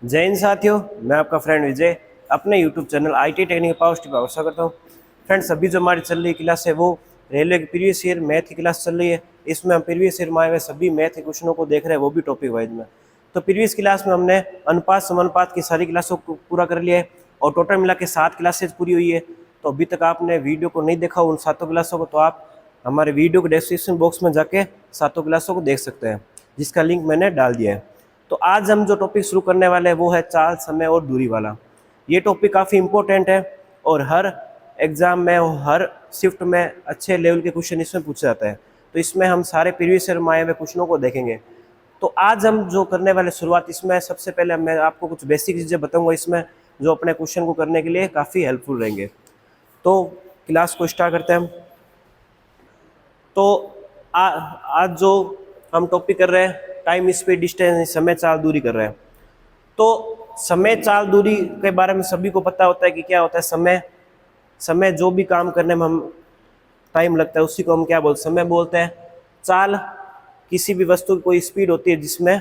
जय हिंद साथियों, मैं आपका फ्रेंड विजय अपने YouTube channel IT technical power tip पर स्वागत करता हूँ। फ्रेंड्स, अभी जो हमारी चल रही क्लास है वो रेलवे की प्रीवियस ईयर मैथ की क्लास चल रही है। इसमें हम प्रीवियस ईयर में आए हुए सभी मैथ के क्वेश्चनों को देख रहे हैं, वो भी टॉपिक वाइज में। तो प्रीवियस क्लास में हमने अनुपात समानुपात की सारी क्लासों को पूरा कर लिया है और टोटल मिला के 7 क्लासेज पूरी हुई है। तो अभी तक आपने वीडियो को नहीं देखा उन 7 क्लासों को, तो आप हमारे वीडियो के डिस्क्रिप्शन बॉक्स में जाके 7 क्लासों को देख सकते हैं, जिसका लिंक मैंने डाल दिया है। तो आज हम जो टॉपिक शुरू करने वाले हैं वो है चाल, समय और दूरी वाला। ये टॉपिक काफ़ी इंपॉर्टेंट है और हर एग्ज़ाम में और हर शिफ्ट में अच्छे लेवल के क्वेश्चन इसमें पूछा जाता है। तो इसमें हम सारे प्रीवियस ईयर में आए हुए क्वेश्चनों को देखेंगे। तो आज हम जो करने वाले शुरुआत, इसमें सबसे पहले मैं आपको कुछ बेसिक चीज़ें बताऊंगा इसमें, जो अपने क्वेश्चन को करने के लिए काफ़ी हेल्पफुल रहेंगे। तो क्लास को स्टार्ट करते हैं हम। तो आज जो हम टॉपिक कर रहे हैं टाइम स्पीड डिस्टेंस, समय चाल दूरी कर रहे हैं। तो समय चाल दूरी के बारे में सभी को पता होता है कि क्या होता है समय। समय जो भी काम करने में हम टाइम लगता है उसी को हम क्या बोलते हैं, समय बोलते हैं। चाल किसी भी वस्तु की कोई स्पीड होती है जिसमें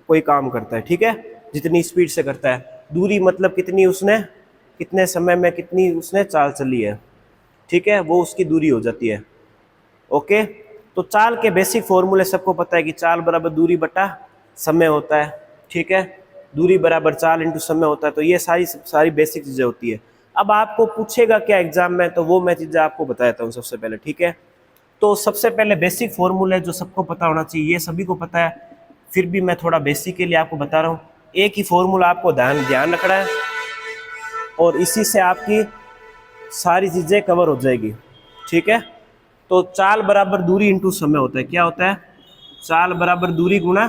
कोई काम करता है, ठीक है, जितनी स्पीड से करता है। दूरी मतलब कितनी उसने, कितने समय में कितनी उसने चाल चली है, ठीक है, वो उसकी दूरी हो जाती है। ओके, तो चाल के बेसिक फॉर्मूले सबको पता है कि चाल बराबर दूरी बटा समय होता है, ठीक है। दूरी बराबर चाल इंटू समय होता है। तो ये सारी बेसिक चीज़ें होती है। अब आपको पूछेगा क्या एग्जाम में, तो वो मैं चीज़ें आपको बता देता हूँ सबसे पहले, ठीक है। तो सबसे पहले बेसिक फॉर्मूले जो सबको पता होना चाहिए, ये सभी को पता है, फिर भी मैं थोड़ा बेसिक के लिए आपको बता रहा हूँ। एक ही फॉर्मूला आपको ध्यान रखना है और इसी से आपकी सारी चीज़ें कवर हो जाएगी, ठीक है। तो चाल बराबर दूरी इंटू समय होता है। क्या होता है? चाल बराबर दूरी गुणा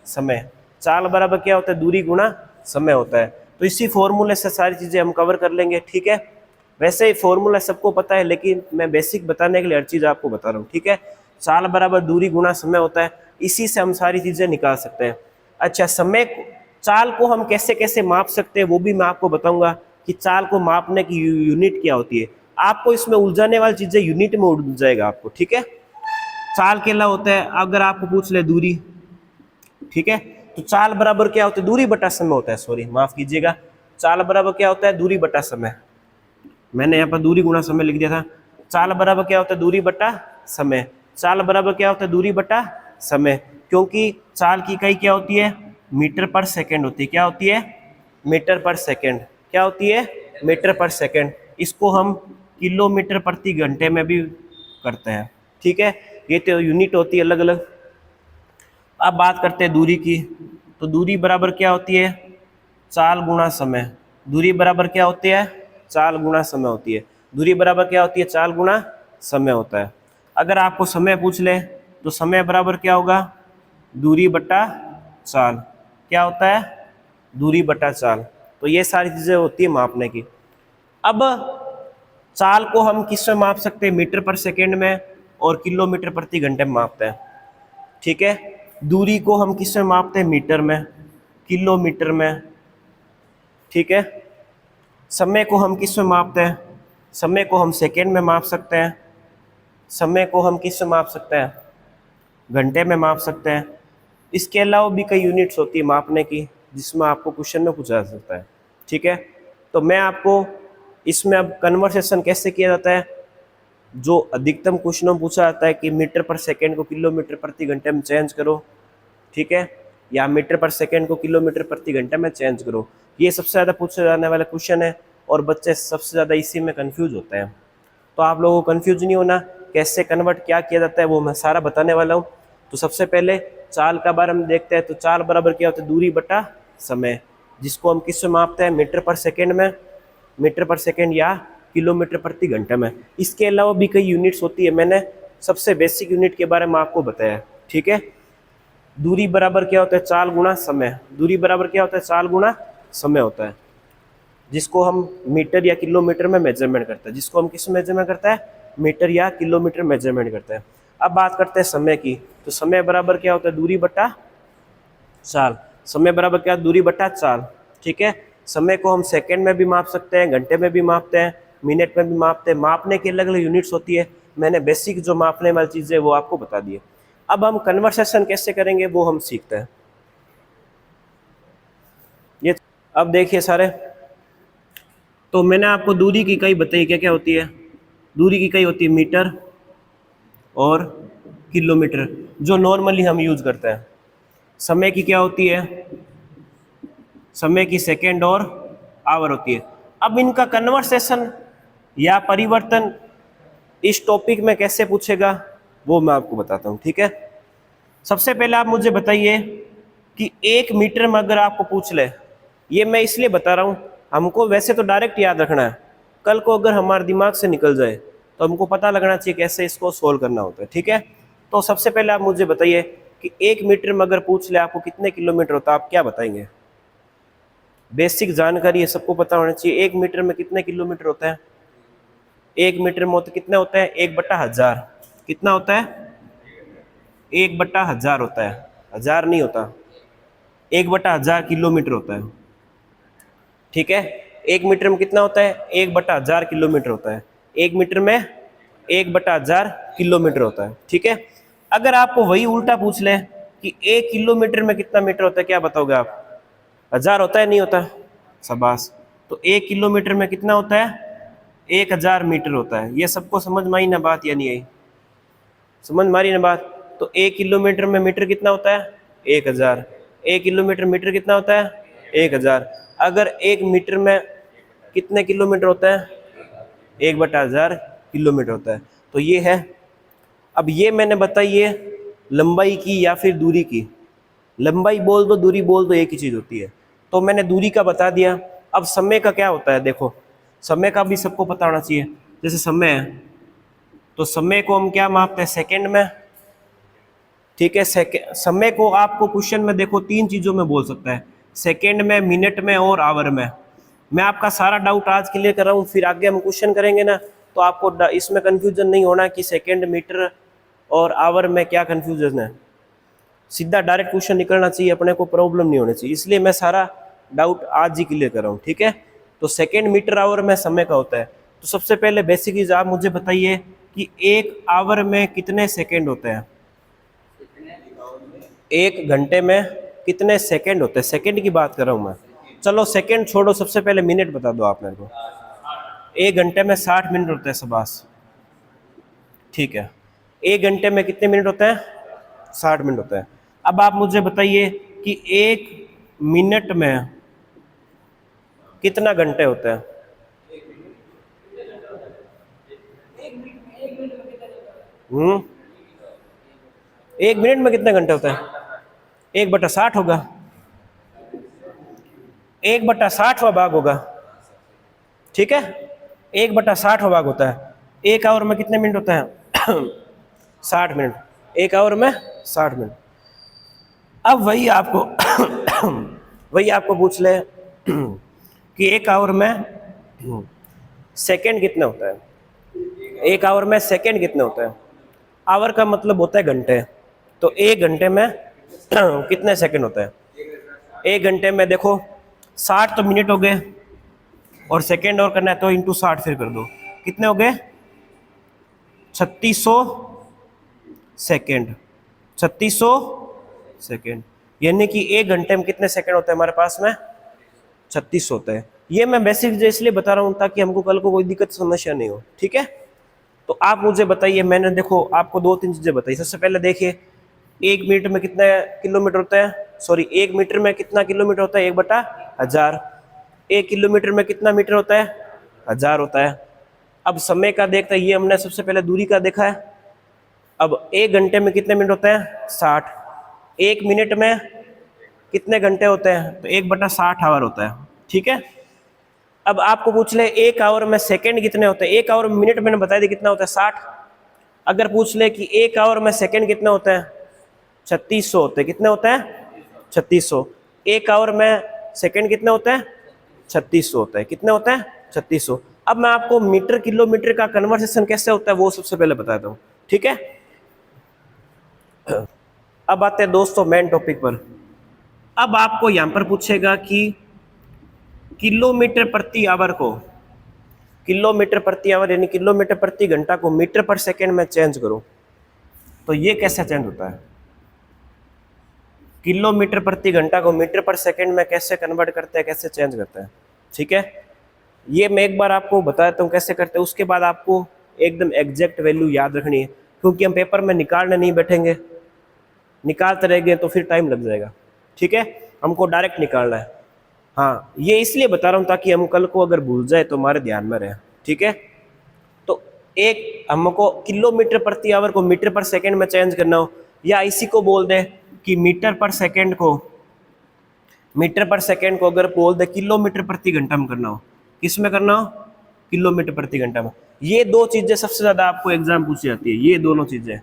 समय। चाल बराबर क्या होता है? दूरी गुणा समय होता है। तो इसी फॉर्मूले से सारी चीज़ें हम कवर कर लेंगे, ठीक है। वैसे ही फॉर्मूला सबको पता है, लेकिन मैं बेसिक बताने के लिए हर चीज़ आपको बता रहा हूँ, ठीक है। चाल बराबर दूरी गुणा समय होता है, इसी से हम सारी चीज़ें निकाल सकते हैं। अच्छा, चाल को हम कैसे कैसे माप सकते हैं वो भी मैं आपको बताऊंगा कि चाल को मापने की यूनिट क्या होती है। आपको इसमें उलझाने वाली चीज़ें यूनिट में उलझ जाएगा आपको, ठीक है। चाल के अलावा होता है, अगर आपको पूछ ले दूरी, ठीक है, तो चाल बराबर क्या होता है? दूरी बटा समय होता है। सॉरी, माफ कीजिएगा, चाल बराबर क्या होता है? दूरी बटा समय। मैंने यहाँ पर दूरी गुणा समय लिख दिया था। चाल बराबर क्या होता है? दूरी बटा समय। चाल बराबर क्या होता है? दूरी बटा समय, क्योंकि चाल की इकाई क्या होती है? मीटर पर सेकेंड होती है। क्या होती है? मीटर पर सेकेंड। क्या होती है? मीटर पर सेकेंड। इसको हम किलोमीटर प्रति घंटे में भी करते हैं, ठीक है। ये तो यूनिट होती है अलग अलग। अब बात करते हैं दूरी की। तो दूरी बराबर क्या होती है? चाल गुणा समय। दूरी बराबर क्या होती है? चाल गुणा समय होती है। दूरी बराबर क्या होती है? चाल गुणा समय होता है। अगर आपको समय पूछ ले तो समय बराबर क्या होगा? दूरी बटा चाल। क्या होता है? दूरी बटा चाल। तो ये सारी चीज़ें होती है मापने की। अब चाल को हम किस में माप सकते हैं? मीटर पर सेकेंड में और किलोमीटर प्रति घंटे में मापते हैं, ठीक है। दूरी को हम किस में मापते हैं? मीटर में, किलोमीटर में, ठीक है। समय को हम किस में मापते हैं? समय को हम सेकेंड में माप सकते हैं। समय को हम किस में माप सकते हैं? घंटे में माप सकते हैं। इसके अलावा भी कई यूनिट्स होती है मापने की, जिसमें आपको क्वेश्चन में पूछा जा सकता है, ठीक है। तो मैं आपको इसमें अब कन्वर्सेशन कैसे किया जाता है, जो अधिकतम क्वेश्चनों में पूछा जाता है कि मीटर पर सेकेंड को किलोमीटर प्रति घंटे में चेंज करो, ठीक है, या मीटर पर सेकेंड को किलोमीटर प्रति घंटे में चेंज करो। ये सबसे ज़्यादा पूछे जाने वाला क्वेश्चन है और बच्चे सबसे ज़्यादा इसी में कंफ्यूज होते हैं। तो आप लोगों को कंफ्यूज नहीं होना, कैसे कन्वर्ट क्या किया जाता है वो मैं सारा बताने वाला हूँ। तो सबसे पहले चाल का बारे में देखते हैं। तो चाल बराबर क्या होता है? दूरी बटा समय, जिसको हम किस में मापते हैं? मीटर पर सेकेंड में, मीटर पर सेकेंड या किलोमीटर प्रति घंटे में। इसके अलावा भी कई यूनिट्स होती है, मैंने सबसे बेसिक यूनिट के बारे में आपको बताया, ठीक है। दूरी बराबर क्या होता है? चाल गुणा समय। दूरी बराबर क्या होता है? चाल गुणा समय होता है, जिसको हम मीटर या किलोमीटर में मेजरमेंट करते हैं। जिसको हम किस में मेजरमेंट करता है? मीटर या किलोमीटर मेजरमेंट करते हैं। अब बात करते हैं समय की। तो समय बराबर क्या होता है? दूरी बटा चाल। समय बराबर क्या? दूरी बटा चाल, ठीक है। समय को हम सेकंड में भी माप सकते हैं, घंटे में भी मापते हैं, मिनट में भी मापते हैं। मापने की अलग अलग यूनिट्स होती है। मैंने बेसिक जो मापने वाली चीज़ें वो आपको बता दी है। अब हम कन्वर्सेशन कैसे करेंगे वो हम सीखते हैं। अब देखिए सारे, तो मैंने आपको दूरी की इकाई बताई, क्या क्या होती है। दूरी की इकाई होती है मीटर और किलोमीटर, जो नॉर्मली हम यूज करते हैं। समय की क्या होती है, समय की सेकंड और आवर होती है। अब इनका कन्वर्सेशन या परिवर्तन इस टॉपिक में कैसे पूछेगा वो मैं आपको बताता हूँ, ठीक है। सबसे पहले आप मुझे बताइए कि 1 मीटर में अगर आपको पूछ ले, ये मैं इसलिए बता रहा हूँ, हमको वैसे तो डायरेक्ट याद रखना है, कल को अगर हमारे दिमाग से निकल जाए तो हमको पता लगना चाहिए कैसे इसको सोल्व करना होता है, ठीक है। तो सबसे पहले आप मुझे बताइए कि 1 मीटर में अगर पूछ ले आपको कितने किलोमीटर होता है, आप क्या बताएंगे। बेसिक जानकारी है, सबको पता होना चाहिए 1 मीटर में कितने किलोमीटर होता है। 1 मीटर में होते कितने होते हैं, 1/1000। कितना होता है, 1/1000 होता है, हजार नहीं होता, 1/1000 किलोमीटर होता है, ठीक है। 1 मीटर में कितना होता है, 1/1000 किलोमीटर होता है। 1 मीटर में 1/1000 किलोमीटर होता है, ठीक है। अगर आपको वही उल्टा पूछ ले कि 1 किलोमीटर में कितना मीटर होता है, क्या बताओगे आप। 1000 होता है, नहीं होता, शाबाश। तो 1 किलोमीटर में कितना होता है, 1000 मीटर होता है। ये सबको समझ में आई ना बात या नहीं आई, समझ मारी ना बात। तो 1 किलोमीटर में मीटर कितना होता है, 1000। 1 किलोमीटर मीटर कितना होता है, 1000। अगर 1 मीटर में कितने किलोमीटर होता है, 1/1000 किलोमीटर होता है। तो ये है। अब ये मैंने बताइए लंबाई की या फिर दूरी की। लंबाई बोल दो, दूरी बोल दो, एक ही चीज़ होती है। तो मैंने दूरी का बता दिया। अब समय का क्या होता है, देखो समय का भी सबको पता होना चाहिए। जैसे समय है, तो समय को हम क्या मापते हैं, सेकंड में, ठीक है। समय को आपको क्वेश्चन में देखो 3 चीज़ों में बोल सकता है, सेकंड में, मिनट में और आवर में। मैं आपका सारा डाउट आज क्लियर कर रहा हूँ, फिर आगे हम क्वेश्चन करेंगे ना, तो आपको इसमें कंफ्यूजन नहीं होना कि सेकंड, मीटर और आवर में क्या कंफ्यूजन है। सीधा डायरेक्ट क्वेश्चन निकलना चाहिए, अपने को प्रॉब्लम नहीं होनी चाहिए, इसलिए मैं सारा डाउट आज ही क्लियर कर रहा हूँ, ठीक है। तो सेकंड, मीटर, आवर में समय का होता है। तो सबसे पहले बेसिक चीज आप मुझे बताइए कि 1 आवर में कितने सेकंड होते हैं। 1 घंटे में कितने सेकंड होते हैं, सेकंड की बात कर रहा हूँ मैं। चलो सेकंड छोड़ो, सबसे पहले मिनट बता दो आप मेरे को। 1 घंटे में 60 मिनट होते हैं, शाबाश, ठीक है। 1 घंटे में कितने मिनट होते हैं, 60 मिनट होता है। अब आप मुझे बताइए कि 1 मिनट में कितना घंटे होते हैं। हम्म 1 मिनट में कितने घंटे होते हैं, 1/60 होगा, 1/60वां भाग होगा, ठीक है। 1/60वां भाग होता है। 1 आवर में कितने मिनट होते हैं 60 मिनट। 1 आवर में 60 मिनट। अब वही आपको वही आपको पूछ ले कि 1 आवर में सेकंड कितने होता है। 1 आवर में सेकंड कितने होते हैं। आवर का मतलब होता है घंटे। तो 1 घंटे में कितने सेकंड होते हैं। 1 घंटे में देखो 60 तो मिनट हो गए, और सेकंड और करना है तो इंटू 60 फिर कर दो, कितने हो गए 3600 सेकंड। 3600 सेकंड, यानी कि 1 घंटे में कितने सेकंड होते हैं हमारे पास में, 36 होता है। ये मैं बेसिक इसलिए बता रहा हूँ ताकि हमको कल को कोई दिक्कत समस्या नहीं हो, ठीक है। तो आप मुझे बताइए, मैंने देखो आपको 2-3 चीजें बताई। सबसे पहले देखिए 1 मिनट में कितने किलोमीटर होता है, सॉरी 1 मीटर में कितना किलोमीटर होता है, 1/1000। 1 किलोमीटर में कितना मीटर होता है, 1000 होता है। अब समय का देखते हैं, ये हमने सबसे पहले दूरी का देखा है। अब 1 घंटे में कितने मिनट होते हैं, 60। 1 मिनट में कितने घंटे होते हैं, तो 1/60 आवर होता है, ठीक है। अब आपको पूछ ले 1 आवर में सेकंड कितने होते हैं। 1 आवर में मिनट मैंने बता दिया कितना होता है, 60। अगर पूछ ले कि 1 आवर में सेकंड कितने होते हैं, 3600 होते हैं। कितने होते हैं, 3600। 1 आवर में सेकंड कितने होते हैं, 3600 होता है। कितने होते हैं, 3600। अब मैं आपको मीटर किलोमीटर का कन्वर्सेशन कैसे होता है वो सबसे पहले बताता हूँ, ठीक है। अब आते हैं दोस्तों मेन टॉपिक पर। अब आपको यहां पर पूछेगा कि किलोमीटर प्रति आवर को, किलोमीटर प्रति आवर यानी किलोमीटर प्रति घंटा को मीटर पर सेकंड में चेंज करो, तो ये कैसे चेंज होता है। किलोमीटर प्रति घंटा को मीटर पर सेकंड में कैसे कन्वर्ट करते हैं, कैसे चेंज करते हैं। ठीक है, ये मैं एक बार आपको बताता हूँ कैसे करते हैं, उसके बाद आपको एकदम एग्जैक्ट वैल्यू याद रखनी है, क्योंकि हम पेपर में निकालने नहीं बैठेंगे, निकालते रहेंगे तो फिर टाइम लग जाएगा। ठीक है, हमको डायरेक्ट निकालना है। हाँ, ये इसलिए बता रहा हूँ ताकि हम कल को अगर भूल जाए तो हमारे ध्यान में रहे। ठीक है, तो एक हमको किलोमीटर प्रति आवर को मीटर पर सेकंड में चेंज करना हो, या इसी को बोल दें कि मीटर पर सेकंड को अगर बोल दे किलोमीटर प्रति घंटा में करना हो, किस में करना हो, किलोमीटर प्रति घंटा में। ये दो चीजें सबसे ज्यादा आपको एग्जाम पूछी जाती है, ये दोनों चीजें,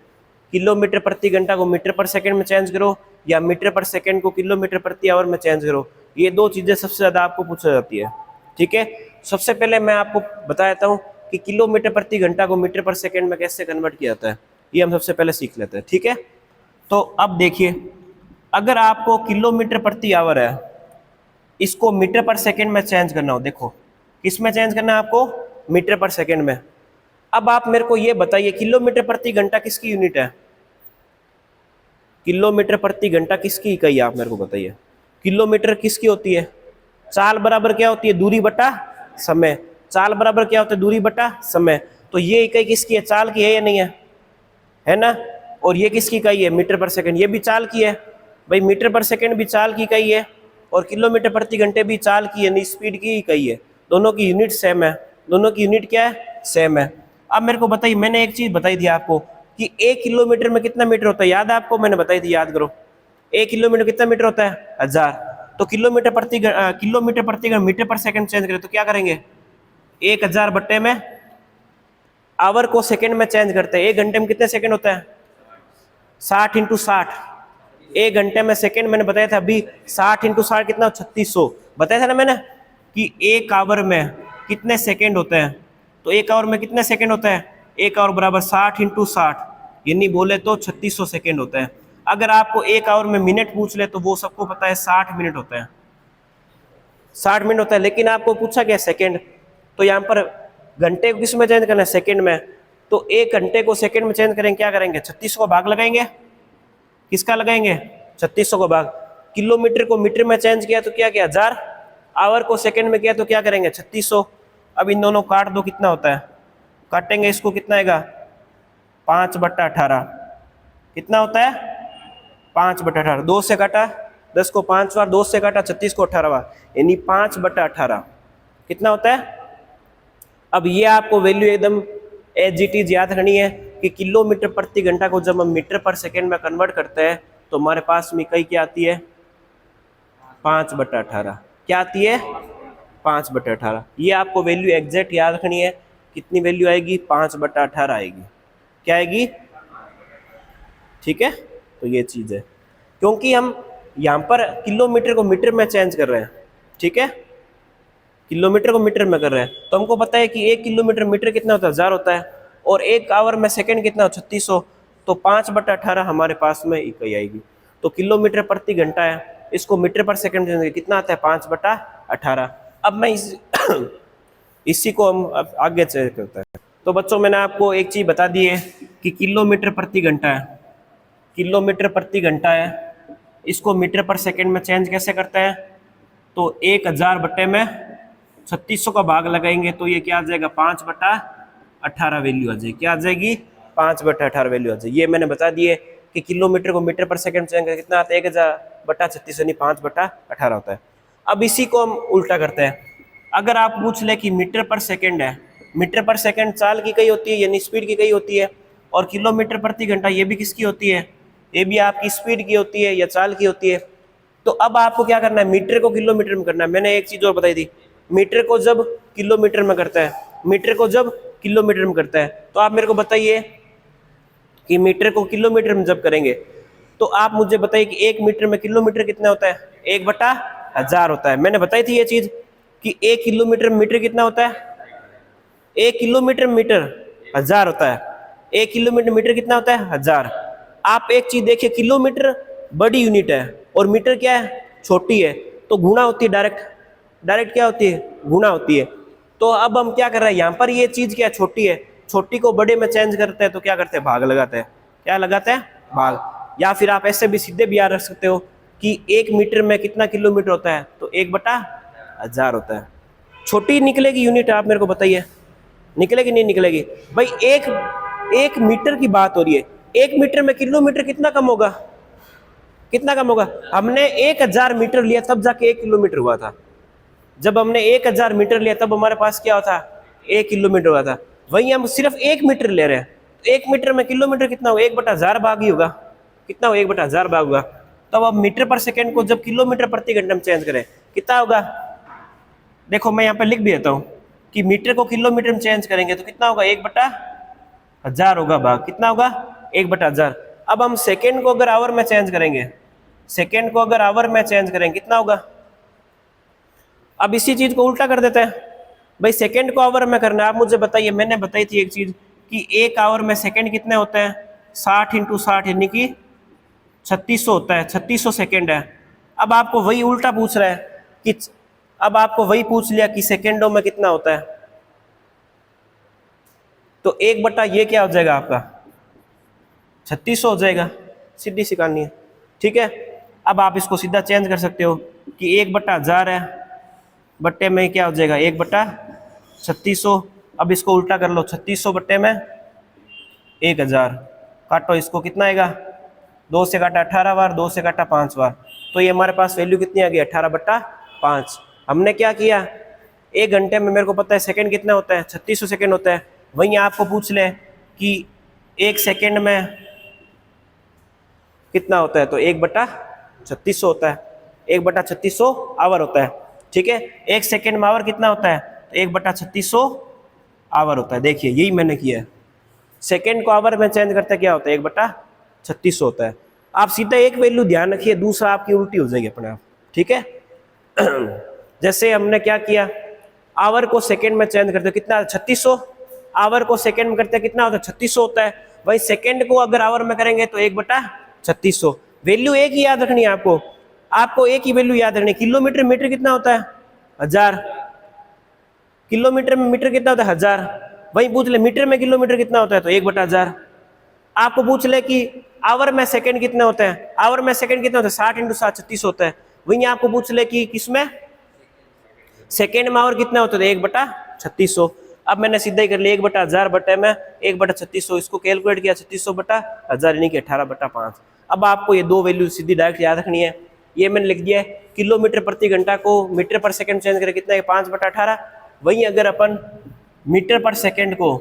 किलोमीटर प्रति घंटा को मीटर पर सेकंड में चेंज करो या मीटर पर सेकंड को किलोमीटर प्रति आवर में चेंज करो, ये दो चीजें सबसे ज्यादा आपको पूछा जाती है। ठीक है, सबसे पहले मैं आपको बता देता हूँ कि किलोमीटर प्रति घंटा को मीटर पर सेकंड में कैसे कन्वर्ट किया जाता है, ये हम सबसे पहले सीख लेते हैं। ठीक है, तो अब देखिए, अगर आपको किलोमीटर प्रति आवर है, इसको मीटर पर सेकंड में चेंज करना हो, देखो किस में चेंज करना है आपको, मीटर पर सेकंड में। अब आप मेरे को ये बताइए किलोमीटर प्रति घंटा किसकी यूनिट है, किलोमीटर प्रति घंटा किसकी इकाई है, आप मेरे को बताइए। किलोमीटर किसकी होती है, चाल बराबर क्या होती है, दूरी बटा समय। चाल बराबर क्या होता है, दूरी बटा समय। तो ये इकाई किसकी है, चाल की है या नहीं है ना। और ये किसकी इकाई है, मीटर पर सेकंड, ये भी चाल की है भाई, मीटर पर सेकंड भी चाल की इकाई है और किलोमीटर प्रति घंटे भी चाल की यानी स्पीड की इकाई है, दोनों की यूनिट सेम है, दोनों की यूनिट क्या है, सेम है। अब मेरे को बताइए, मैंने एक चीज बताई थी आपको कि 1 किलोमीटर में कितना मीटर होता है, याद है आपको, मैंने बताई थी, याद करो। 1 किलोमीटर कितना मीटर होता है, 1000। तो किलोमीटर प्रति मीटर पर सेकंड चेंज करें तो क्या करेंगे, 1000 बट्टे में आवर को सेकंड में चेंज करते हैं। 1 घंटे में कितने सेकंड होता है, 60 × 60। 1 घंटे में सेकंड मैंने बताया था अभी, 60 × 60 कितना, 3600 बताया था ना मैंने कि 1 आवर में कितने सेकंड होते हैं। तो 1 आवर में कितने सेकंड होता है, 1 आवर बराबर 60 × 60 यानी बोले तो 3600 सेकंड होता है। अगर आपको 1 आवर में मिनट पूछ ले तो वो सबको पता है 60 मिनट होता है, 60 मिनट होता है। लेकिन आपको पूछा क्या सेकंड, तो यहाँ पर घंटे को किस में चेंज करना है, सेकंड में। तो 1 घंटे को सेकंड में चेंज करेंगे, क्या करेंगे, 3600 को भाग लगाएंगे, किसका लगाएंगे, 3600 को भाग। किलोमीटर को मीटर में चेंज किया तो क्या किया, 1000। आवर को सेकंड में किया तो क्या करेंगे, 3600। अब इन दोनों काट दो, कितना होता है, काटेंगे इसको, कितना आएगा, 5/18। कितना होता है, 5/18। 2 से काटा, 10 को 5 बार, 2 से काटा, 36 को 18 बार, यानी 5/18 कितना होता है। अब ये आपको वैल्यू एकदम एज इट इज याद रखनी है कि किलोमीटर प्रति घंटा को जब हम मीटर पर सेकंड में कन्वर्ट करते हैं तो हमारे पास में इकाई क्या आती है, 5/18। क्या आती है, 5/18। ये आपको वैल्यू एग्जैक्ट याद रखनी है, कितनी वैल्यू आएगी, 5/18 आएगी। क्या आएगी, ठीक है। तो ये चीज़ है, क्योंकि हम यहाँ पर किलोमीटर को मीटर में चेंज कर रहे हैं, ठीक है, किलोमीटर को मीटर में कर रहे हैं, तो हमको पता है कि 1 किलोमीटर मीटर कितना होता है, 1000 होता है, और 1 आवर में सेकंड कितना हो, 3600। तो 5/18 हमारे पास में इकाई आएगी। तो किलोमीटर प्रति घंटा है, इसको मीटर पर सेकंड कितना आता है, 5/18। अब मैं इसी को हम अब आगे चेंज करते हैं। तो बच्चों मैंने आपको एक चीज़ बता दी है कि किलोमीटर प्रति घंटा है, किलोमीटर प्रति घंटा है, इसको मीटर पर सेकंड में चेंज कैसे करते हैं। तो 1000 बट्टे में 3600 का भाग लगाएंगे तो ये क्या आ जाएगा, 5/18 वैल्यू आ जाएगी। क्या आ जाएगी, 5/18 वैल्यू आ जाएगी। ये मैंने बता दिए कि किलोमीटर को मीटर पर सेकंड चेंज करके कितना आता है, 1000/36 यानी 5/18 होता है। अब इसी को हम उल्टा करते हैं। अगर आप पूछ ले कि मीटर पर सेकंड है, मीटर पर सेकंड चाल की कई होती है यानी स्पीड की कई होती है, और किलोमीटर प्रति घंटा ये भी किसकी होती है, ये भी आपकी स्पीड की होती है या चाल की होती है। तो अब आपको क्या करना है, मीटर को किलोमीटर में करना है। मैंने एक चीज और बताई थी, मीटर को जब किलोमीटर में करता है, मीटर को जब किलोमीटर में करता है, तो आप मेरे को बताइए कि मीटर को किलोमीटर में जब करेंगे तो आप मुझे बताइए कि 1 मीटर में किलोमीटर कितना होता है, 1/1000 होता है। मैंने बताई थी ये चीज कि 1 किलोमीटर मीटर कितना होता है, 1 किलोमीटर मीटर 1000 होता है। 1 किलोमीटर मीटर कितना होता है, 1000। आप एक चीज देखिए, किलोमीटर बड़ी यूनिट है और मीटर क्या है, छोटी है, तो गुणा होती है, डायरेक्ट क्या होती है, गुणा होती है। तो अब हम क्या कर रहे हैं, यहाँ पर ये चीज क्या छोटी है, छोटी को बड़े में चेंज करते हैं तो क्या करते हैं, भाग लगाते हैं। क्या लगाते हैं, भाग। या फिर आप ऐसे भी सीधे भी याद रख सकते हो कि 1 मीटर में कितना किलोमीटर होता है, तो 1/1000 होता है। छोटी निकलेगी यूनिट, आप मेरे को बताइए, निकलेगी नहीं निकलेगी? भाई एक मीटर की बात हो रही है, 1 मीटर में किलोमीटर कितना कम होगा, कितना कम होगा? हमने 1000 मीटर लिया तब जाके 1 किलोमीटर हुआ था। जब हमने 1000 मीटर लिया तब हमारे पास क्या होता, 1 किलोमीटर हुआ था। वहीं हम सिर्फ 1 मीटर ले रहे हैं, तो 1 मीटर में किलोमीटर कितना होगा, 1/1000 भाग ही होगा। कितना होगा, 1/1000 भाग होगा। तो अब मीटर पर सेकेंड को जब किलोमीटर प्रति घंटे में चेंज करें, कितना होगा? देखो मैं यहाँ पे लिख भी देता हूँ कि मीटर को किलोमीटर में चेंज करेंगे तो कितना होगा, 1/1000 होगा भाग, कितना होगा, 1/1000। अब हम सेकेंड को अगर आवर में चेंज करेंगे, सेकेंड को अगर आवर में चेंज करेंगे कितना होगा? अब इसी चीज को उल्टा कर देते हैं। भाई सेकेंड को आवर में करना है, आप मुझे बताइए, मैंने बताई थी एक चीज कि 1 आवर में सेकेंड कितने होते हैं, 60 × 60 यानी कि 3600 होता है, 3600 सेकेंड है। अब आपको वही उल्टा पूछ रहा है कि अब आपको वही पूछ लिया कि सेकेंडों में कितना होता है, तो 1 ये क्या हो जाएगा आपका, 3600 हो जाएगा। सीधी सी कहानी है, ठीक है। अब आप इसको सीधा चेंज कर सकते हो कि 1/1000 है, बट्टे में क्या हो जाएगा, 1/3600। अब इसको उल्टा कर लो, 3600 बट्टे में 1000, काटो इसको, कितना आएगा, 2 से काटा 18 बार, 2 से काटा 5 बार, तो ये हमारे पास वैल्यू कितनी आ गई, 18/5। हमने क्या किया, 1 घंटे में मेरे को पता है सेकंड कितना होता है, 3600 सेकंड होता है। वहीं आपको पूछ ले कि 1 सेकंड में कितना होता है, तो 1/3600 होता है, 1/3600 आवर होता है, ठीक है। 1 सेकंड में आवर कितना होता है, तो 1/3600 आवर होता है। देखिए यही मैंने किया है, सेकंड को आवर में चेंज करते क्या होता है, 1/3600 होता है। आप सीधा एक वैल्यू ध्यान रखिए, दूसरा आपकी उल्टी हो जाएगी अपने आप, ठीक है। जैसे हमने क्या किया, आवर को सेकंड में चेंज करते कितना, 3600, आवर को सेकंड में करते कितना होता है, 3600 होता है। वही सेकंड को अगर आवर में करेंगे तो 1/3600। वैल्यू एक ही याद रखनी है आपको, आपको एक ही वैल्यू याद रखनी है। किलोमीटर मीटर कितना होता है, 1000, किलोमीटर में मीटर कितना होता है, 1000। वही पूछ ले मीटर में किलोमीटर कितना होता है, तो 1/1000। आपको पूछ ले कि आवर में सेकंड कितने होते हैं, आवर में सेकंड कितने होते हैं, 60 × 7 36 होता है। वहीं आपको पूछ ले कि किसमें सेकंड में आवर कितने होते थे, 1/3600। अब मैंने सीधा ही कर लिया, 1/1000 बटे में 1/3600, इसको कैलकुलेट किया, 3600/1000 यानी कि 18/5। अब आपको ये दो वैल्यू सीधी डायरेक्ट याद रखनी है। ये मैंने लिख दिया है, किलोमीटर प्रति घंटा को मीटर पर सेकंड चेंज करें कितना है, 5/18। वहीं अगर अपन मीटर पर सेकंड को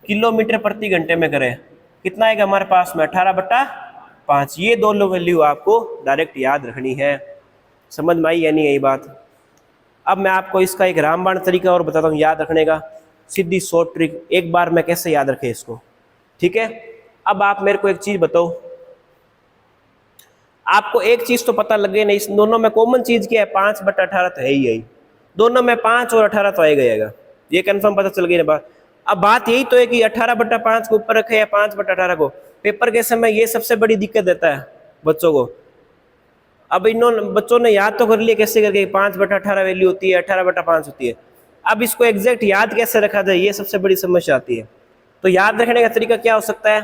किलोमीटर प्रति घंटे में करें कितना आएगा हमारे पास में, 18/5। ये दोनों वैल्यू आपको डायरेक्ट याद रखनी है। समझ में आई या नहीं यही बात? अब मैं आपको इसका एक रामबाण तरीका और बताता हूँ याद रखने का, सीधी शॉर्ट ट्रिक, एक बार में कैसे याद रखें इसको, ठीक है। अब आप मेरे को एक चीज बताओ, आपको एक चीज तो पता लग गई नहीं, इस दोनों में कॉमन चीज क्या है, 5/18 तो है ही यही, दोनों में 5 और 18 तो आएगा आएगा, ये कंफर्म पता चल गई ना बात। अब बात यही तो है कि 18/5 को ऊपर रखे या 5/18 को। पेपर के समय ये सबसे बड़ी दिक्कत देता है बच्चों को। अब बच्चों ने याद तो कर लिया कैसे करके, 5/18 वैल्यू होती है, 18/5 होती है। अब इसको एग्जैक्ट याद कैसे रखा जाए, ये सबसे बड़ी समस्या आती है। तो याद रखने का तरीका क्या हो सकता है,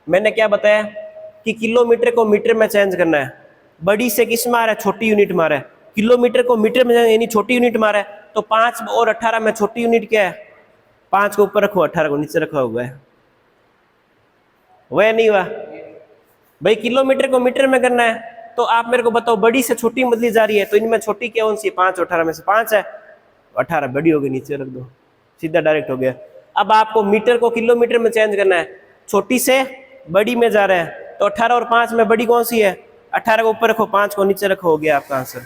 मैंने क्या बताया कि किलोमीटर को मीटर में चेंज करना है, बड़ी से किस में आ रहा है, छोटी यूनिट में आ रहा है। किलोमीटर को मीटर में यानी छोटी यूनिट में आ रहा है, तो 5 और 18 में छोटी यूनिट क्या है, 5 को ऊपर रखो, 18 को नीचे रखा हुआ है, वह नहीं हुआ भाई। किलोमीटर को मीटर में करना है, तो आप मेरे को बताओ बड़ी से छोटी बदली जा रही है, तो इनमें छोटी क्या कौन सी, 5 और 18 में से 5 है, 18 बड़ी हो गई, नीचे रख दो, सीधा डायरेक्ट हो गया। अब आपको मीटर को किलोमीटर में चेंज करना है, छोटी से बड़ी में जा रहा है, तो 18 और 5 में बड़ी कौन सी है, 18 को ऊपर रखो, 5 को नीचे रखो, हो गया आपका आंसर।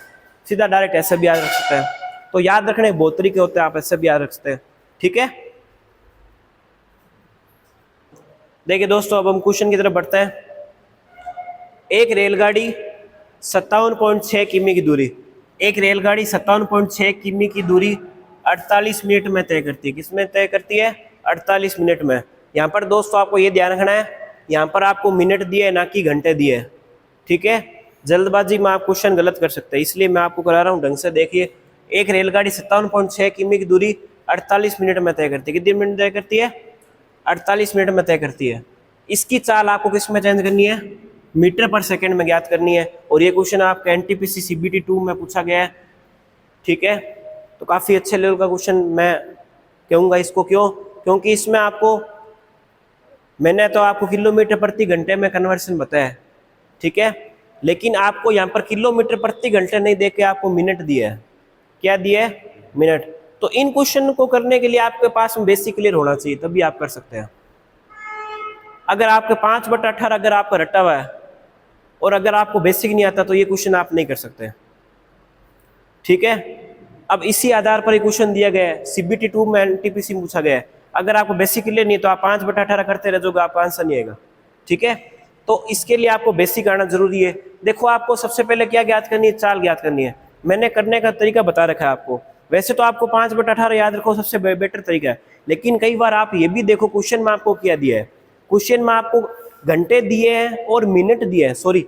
सीधा डायरेक्ट ऐसे भी याद रख सकते हैं। तो याद रखने के बहुत तरीके होते हैं, आप ऐसे भी याद रख सकते हैं, ठीक है। देखिए दोस्तों, अब हम क्वेश्चन की तरफ बढ़ते हैं। एक रेलगाड़ी 57.6 किमी की दूरी, एक रेलगाड़ी 57.6 किमी की दूरी 48 मिनट में तय करती है। किसमें तय करती है, 48 मिनट में। यहाँ पर दोस्तों आपको ये ध्यान रखना है, यहाँ पर आपको मिनट दिए है ना कि घंटे दिए है, ठीक है। जल्दबाजी में आप क्वेश्चन गलत कर सकते हैं, इसलिए मैं आपको करा रहा हूँ ढंग से। देखिए, एक रेलगाड़ी 57.6 किमी की दूरी 48 मिनट में तय करती है। कितने मिनट तय करती है, 48 मिनट में तय करती है। इसकी चाल आपको किस में चेंज करनी है, मीटर पर सेकंड में ज्ञात करनी है। और ये क्वेश्चन आपका एनटीपीसी सीबीटी 2 में पूछा गया है, ठीक है। तो काफ़ी अच्छे लेवल का क्वेश्चन मैं कहूँगा इसको, क्योंकि इसमें मैंने तो आपको किलोमीटर प्रति घंटे में कन्वर्सन बताया है, ठीक है, लेकिन आपको यहाँ पर किलोमीटर प्रति घंटे नहीं दे के आपको मिनट दिया है। क्या दिया है? मिनट। तो इन क्वेश्चन को करने के लिए आपके पास में बेसिक क्लियर होना चाहिए, तभी आप कर सकते हैं। अगर आपके 5/18 अगर आपका रटा हुआ है और अगर आपको बेसिक नहीं आता तो ये क्वेश्चन आप नहीं कर सकते, ठीक है। अब इसी आधार पर ये क्वेश्चन दिया गया है, सीबीटी 2 में एनटीपीसी में पूछा गया है। अगर आपको बेसिक क्लियर नहीं है तो आप 5/18 करते रह जाओगे, आपका आंसर नहीं आएगा, ठीक है। तो इसके लिए आपको बेसिक आना जरूरी है। देखो आपको सबसे पहले क्या ज्ञात करनी है? चाल ज्ञात करनी है। मैंने करने का तरीका बता रखा है आपको। वैसे तो आपको 5/18 याद रखो सबसे बेटर तरीका है, लेकिन कई बार आप ये भी देखो क्वेश्चन में आपको क्या दिया है। क्वेश्चन में आपको घंटे दिए हैं और मिनट दिए हैं, सॉरी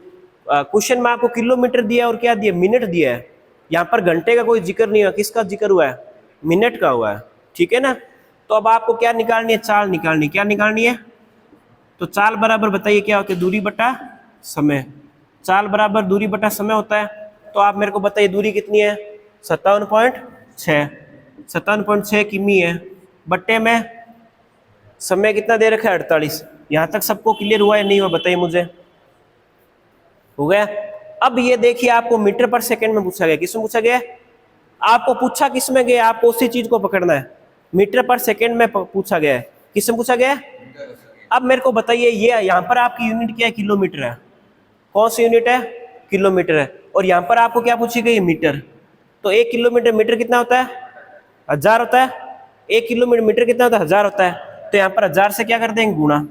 क्वेश्चन में आपको किलोमीटर दिया है और क्या दिया? मिनट दिया है। यहाँ पर घंटे का कोई जिक्र नहीं हुआ, किसका जिक्र हुआ है? मिनट का हुआ है, ठीक है ना। तो अब आपको क्या निकालनी है? चाल निकालनी। क्या निकालनी है? तो चाल बराबर बताइए क्या होती है? दूरी बटा समय। चाल बराबर दूरी बटा समय होता है। तो आप मेरे को बताइए दूरी कितनी है? 57.6, 57.6 किमी है, बट्टे में समय कितना दे रखा है? 48। यहाँ तक सबको क्लियर हुआ है नहीं हुआ? बताइए मुझे। हो गया। अब ये देखिए आपको मीटर पर सेकंड में पूछा गया। किसमें पूछा गया? आपको पूछा किस में गया? आपको उसी चीज को पकड़ना है। मीटर पर सेकंड में पूछा गया है। किसमें पूछा गया? अब मेरे को बताइए ये यहाँ पर आपकी यूनिट क्या है? किलोमीटर है। कौन सी यूनिट है? किलोमीटर है। और यहाँ पर आपको क्या पूछी गई? मीटर। तो 1 किलोमीटर मीटर कितना होता है? 1000 होता है। 1 किलोमीटर मीटर कितना होता है? 1000 होता है। तो यहाँ पर 1000 से क्या कर देंगे? गुणा।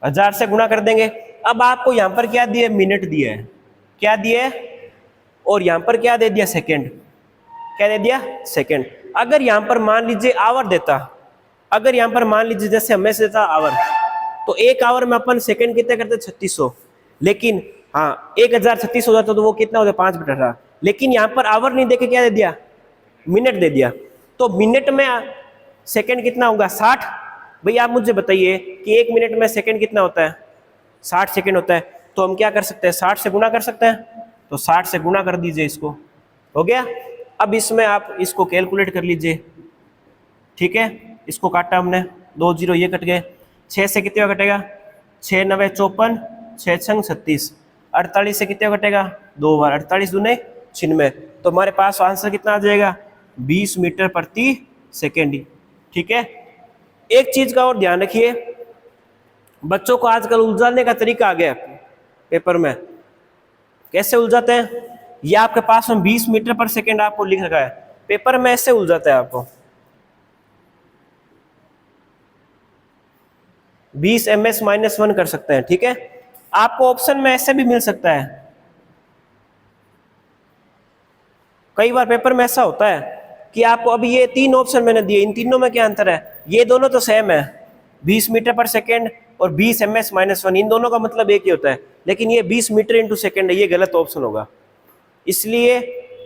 1000 से गुणा कर देंगे। अब आपको यहाँ पर क्या दिया? मिनट दिया है। क्या दिया है? और यहाँ पर क्या दे दिया? सेकंड। क्या दे दिया? सेकंड। अगर यहाँ पर मान लीजिए आवर देता, अगर यहाँ पर मान लीजिए जैसे हमें से देता आवर, तो 1 आवर में अपन सेकंड कितने करते? 3600। लेकिन हाँ 1036 हो जाता तो वो कितना होता? 5/18। लेकिन यहाँ पर आवर नहीं देके क्या दे दिया? मिनट दे दिया। तो मिनट में सेकंड कितना होगा? 60। भाई आप मुझे बताइए कि 1 मिनट में सेकंड कितना होता है? 60 सेकंड होता है। तो हम क्या कर सकते हैं? 60 से गुणा कर सकते हैं। तो 60 से गुणा कर दीजिए इसको। हो गया। अब इसमें आप इसको कैलकुलेट कर लीजिए, ठीक है। इसको काटा हमने, 2 0 ये कट गए। 6 से कितने कटेगा? 6 9 54, 6 6 36। 48 से कितने कटेगा? 2 बार। 48 दूने 96। तो हमारे पास आंसर कितना आ जाएगा? 20 मीटर प्रति सेकेंड, ठीक है। एक चीज का और ध्यान रखिए, बच्चों को आजकल उलझाने का तरीका आ गया पेपर में। कैसे उलझाते हैं? ये आपके पास में 20 मीटर पर सेकेंड आपको लिख रखा है, पेपर में ऐसे उलझाता है आपको। 20 ms-1 कर सकते हैं, ठीक है। आपको ऑप्शन में ऐसे भी मिल सकता है। कई बार पेपर में ऐसा होता है कि आपको अभी ये 3 ऑप्शन मैंने दिए, इन तीनों में क्या अंतर है? ये दोनों तो सेम है, 20 मीटर पर सेकेंड और 20 ms-1, इन दोनों का मतलब एक ही होता है। लेकिन ये 20 मीटर इंटू सेकेंड है, ये गलत ऑप्शन होगा। इसलिए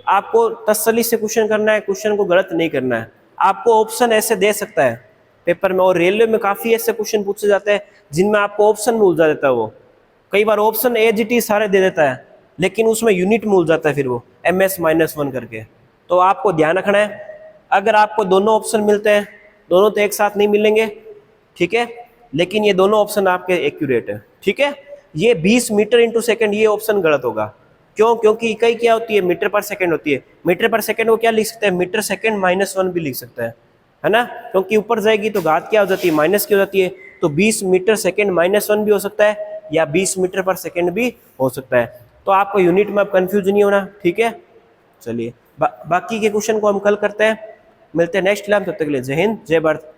आपको तसल्ली से क्वेश्चन करना है, क्वेश्चन को गलत नहीं करना है। आपको ऑप्शन ऐसे दे सकता है पेपर में, और रेलवे में काफी ऐसे क्वेश्चन पूछे जाते हैं जिनमें आपको ऑप्शन में उलझा देता है। वो कई बार ऑप्शन एजीटी सारे दे देता है, लेकिन उसमें यूनिट में उलझ जाता है फिर वो ms-1 करके। तो आपको ध्यान रखना है, अगर आपको दोनों ऑप्शन मिलते हैं, दोनों तो एक साथ नहीं मिलेंगे, ठीक है, लेकिन ये दोनों ऑप्शन आपके एक्यूरेट है, ठीक है। ये 20 मीटर इंटू सेकेंड, ये ऑप्शन गलत होगा। क्यों? क्योंकि इकाई क्या होती है? मीटर पर सेकेंड होती है। मीटर पर सेकेंड को क्या लिख सकते हैं? मीटर सेकेंड -1 भी लिख सकते हैं, है ना, क्योंकि ऊपर जाएगी तो घात क्या हो जाती है? माइनस की हो जाती है। तो 20 मीटर सेकेंड -1 भी हो सकता है, या 20 मीटर पर सेकेंड भी हो सकता है। तो आपको यूनिट में अब कंफ्यूज नहीं होना, ठीक है। चलिए बाकी के क्वेश्चन को हम कल करते हैं, मिलते हैं नेक्स्ट क्लास। तब तक के लिए जय हिंद, जय भारत।